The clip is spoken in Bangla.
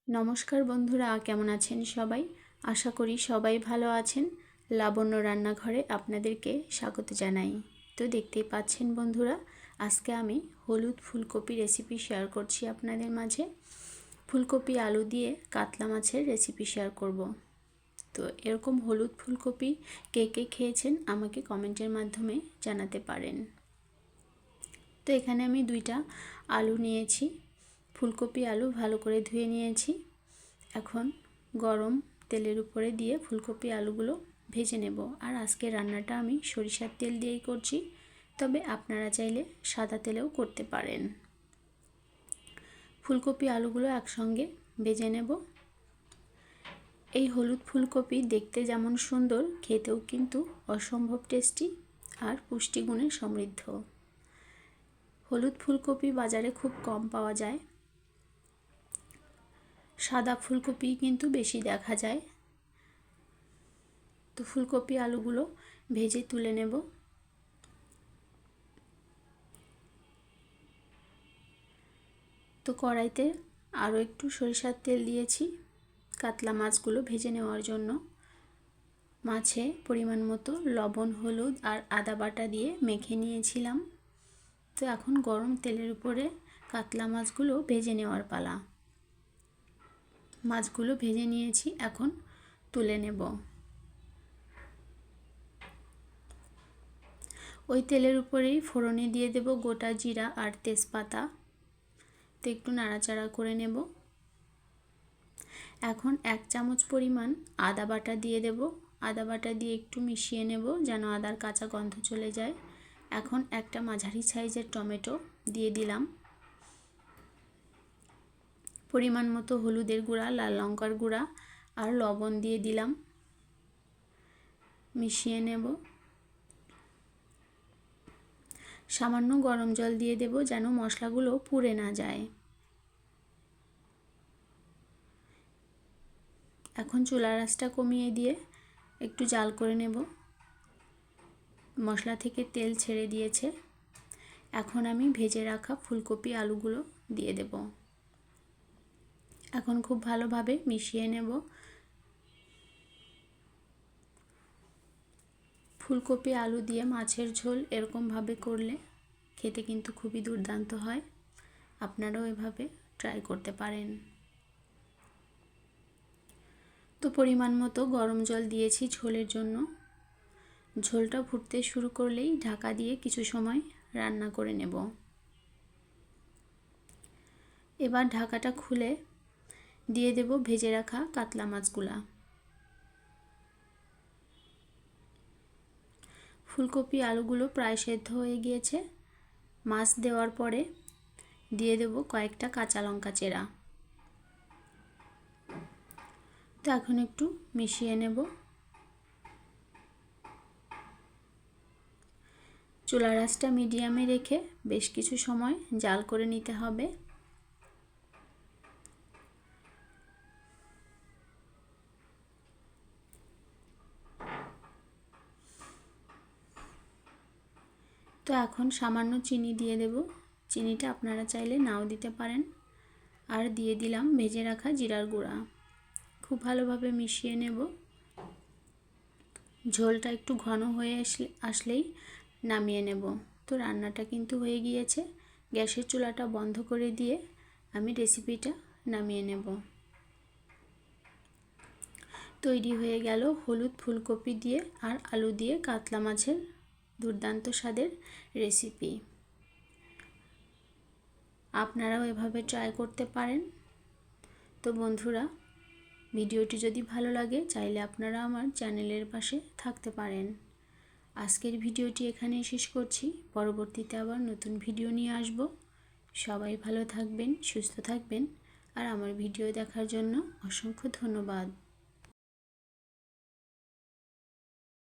নমস্কার বন্ধুরা, কেমন আছেন সবাই? আশা করি সবাই ভালো আছেন। লাবণ্য রান্নাঘরে আপনাদেরকে স্বাগত জানাই। তো দেখতেই পাচ্ছেন বন্ধুরা, আজকে আমি হলুদ ফুলকপি রেসিপি শেয়ার করছি আপনাদের মাঝে। ফুলকপি আলু দিয়ে কাতলা মাছের রেসিপি শেয়ার করব। তো এরকম হলুদ ফুলকপি কে কে খেয়েছেন আমাকে কমেন্টের মাধ্যমে জানাতে পারেন। তো এখানে আমি 2টা আলু নিয়েছি। ফুলকপি আলু ভালো করে ধুয়ে নিয়েছি। এখন গরম তেলের উপরে দিয়ে ফুলকপি আলুগুলো ভেজে নেব। আর আজকে রান্নাটা আমি সরিষার তেল দিয়েই করছি, তবে আপনারা চাইলে সাদা তেলেও করতে পারেন। ফুলকপি আলুগুলো একসঙ্গে ভেজে নেব। এই হলুদ ফুলকপি দেখতে যেমন সুন্দর, খেতেও কিন্তু অসম্ভব টেস্টি আর পুষ্টিগুণে সমৃদ্ধ। হলুদ ফুলকপি বাজারে খুব কম পাওয়া যায়, সাদা ফুলকপি কিন্তু বেশি দেখা যায়। তো ফুলকপি আলুগুলো ভেজে তুলে নেব। তো কড়াইতে আরও একটু সরিষার তেল দিয়েছি কাতলা মাছগুলো ভেজে নেওয়ার জন্য। মাছে পরিমাণ মতো লবণ, হলুদ আর আদা বাটা দিয়ে মেখে নিয়েছিলাম। তো এখন গরম তেলের উপরে কাতলা মাছগুলো ভেজে নেওয়ার পালা। মাছগুলো ভেজে নিয়েছি, এখন তুলে নেব। ওই তেলের উপরেই ফোড়নে দিয়ে দেব গোটা জিরা আর তেজপাতা। তো একটু নাড়াচাড়া করে নেব। এখন 1 চামচ পরিমাণ আদা বাটা দিয়ে দেব। আদা বাটা দিয়ে একটু মিশিয়ে নেব যেন আদার কাঁচা গন্ধ চলে যায়। এখন একটা মাঝারি সাইজের টমেটো দিয়ে দিলাম। পরিমাণ মতো হলুদের গুঁড়া, লাল লঙ্কার গুঁড়া আর লবণ দিয়ে দিলাম। মিশিয়ে নেব। সামান্য গরম জল দিয়ে দেব যেন মশলাগুলো পুড়ে না যায়। এখন চুলার আঁচটা কমিয়ে দিয়ে একটু জাল করে নেব। মশলা থেকে তেল ছেড়ে দিয়েছে। এখন আমি ভেজে রাখা ফুলকপি আলুগুলো দিয়ে দেব। এখন খুব ভালোভাবে মিশিয়ে নেব। ফুলকপি আলু দিয়ে মাছের ঝোল এরকমভাবে করলে খেতে কিন্তু খুবই দুর্দান্ত হয়। আপনারাও এভাবে ট্রাই করতে পারেন। তো পরিমাণ মতো গরম জল দিয়েছি ঝোলের জন্য। ঝোলটা ফুটতে শুরু করলেই ঢাকা দিয়ে কিছু সময় রান্না করে নেব। এবার ঢাকাটা খুলে দিয়ে দেব ভেজে রাখা কাতলা মাছগুলা। ফুলকপি আলুগুলো প্রায় সেদ্ধ হয়ে গিয়েছে। মাছ দেওয়ার পরে দিয়ে দেব কয়েকটা কাঁচা লঙ্কা চেরা। তো এখন একটু মিশিয়ে নেব। চুলার আঁচটা মিডিয়ামে রেখে বেশ কিছু সময় জাল করে নিতে হবে। তো এখন সামান্য চিনি দিয়ে দেব। চিনিটা আপনারা চাইলে নাও দিতে পারেন। আর দিয়ে দিলাম ভেজে রাখা জিরার গুঁড়া। খুব ভালোভাবে মিশিয়ে নেব। ঝোলটা একটু ঘন হয়ে আসলেই নামিয়ে নেব। তো রান্নাটা কিন্তু হয়ে গিয়েছে। গ্যাসের চুলাটা বন্ধ করে দিয়ে আমি রেসিপিটা নামিয়ে নেব। তৈরি হয়ে গেল হলুদ ফুলকপি দিয়ে আর আলু দিয়ে কাতলা মাছের দুর্দান্ত স্বাদের রেসিপি। আপনারাও এভাবে ট্রাই করতে পারেন। তো বন্ধুরা, ভিডিওটি যদি ভালো লাগে চাইলে আপনারা আমার চ্যানেলের পাশে থাকতে পারেন। আজকের ভিডিওটি এখানেই শেষ করছি। পরবর্তীতে আবার নতুন ভিডিও নিয়ে আসব। সবাই ভালো থাকবেন, সুস্থ থাকবেন আর আমার ভিডিও দেখার জন্য অসংখ্য ধন্যবাদ।